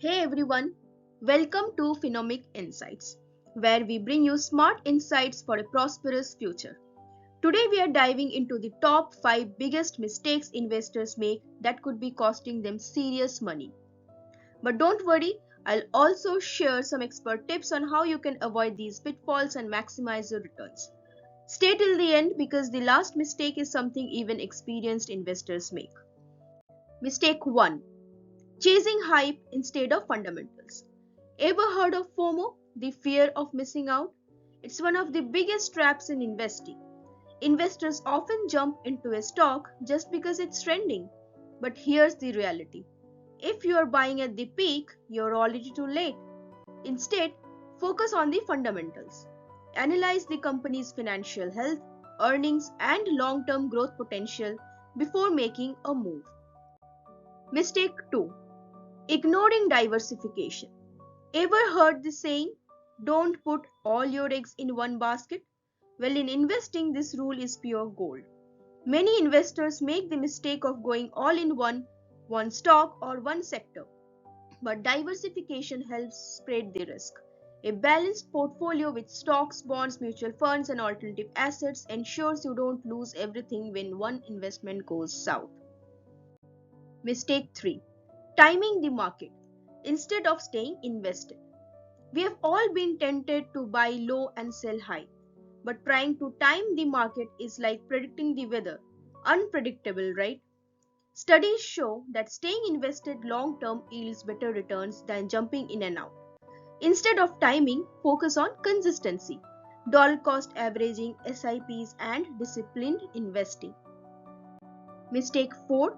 Hey everyone, welcome to Finomic Insights, where we bring you smart insights for a prosperous future. Today we are diving into the top 5 biggest mistakes investors make that could be costing them serious money. But don't worry, I'll also share some expert tips on how you can avoid these pitfalls and maximize your returns. Stay till the end because the last mistake is something even experienced investors make. Mistake 1: chasing hype instead of fundamentals. Ever heard of FOMO, the fear of missing out? It's one of the biggest traps in investing. Investors often jump into a stock just because it's trending. But here's the reality: if you are buying at the peak, you're already too late. Instead, focus on the fundamentals. Analyze the company's financial health, earnings, and long term growth potential before making a move. Mistake 2: ignoring diversification. Ever heard the saying, don't put all your eggs in one basket? Well, in investing, this rule is pure gold. Many investors make the mistake of going all in one stock or one sector. But diversification helps spread the risk. A balanced portfolio with stocks, bonds, mutual funds, and alternative assets ensures you don't lose everything when one investment goes south. Mistake 3: timing the market instead of staying invested. We have all been tempted to buy low and sell high, but trying to time the market is like predicting the weather. Unpredictable, right? Studies show that staying invested long term yields better returns than jumping in and out. Instead of timing, focus on consistency, dollar cost averaging, SIPs, and disciplined investing. Mistake 4: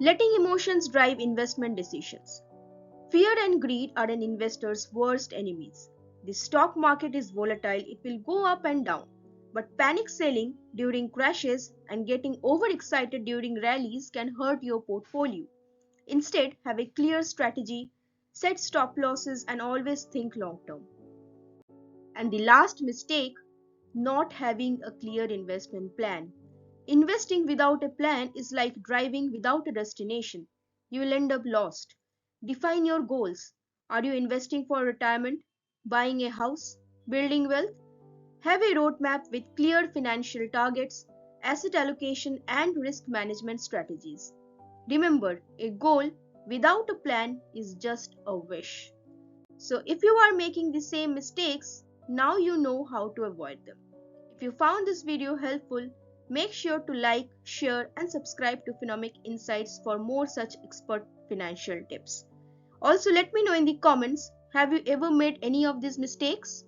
letting emotions drive investment decisions. Fear and greed are an investor's worst enemies. The stock market is volatile, it will go up and down. But panic selling during crashes and getting overexcited during rallies can hurt your portfolio. Instead, have a clear strategy, set stop losses, and always think long term. And the last mistake: not having a clear investment plan. Investing without a plan is like driving without a destination. You will end up lost. Define your goals. Are you investing for retirement, buying a house, building wealth? Have a roadmap with clear financial targets, asset allocation, and risk management strategies. Remember, a goal without a plan is just a wish. So, if you are making the same mistakes, now you know how to avoid them. If you found this video helpful, make sure to like, share, and subscribe to Finomic Insights for more such expert financial tips. Also, let me know in the comments, have you ever made any of these mistakes?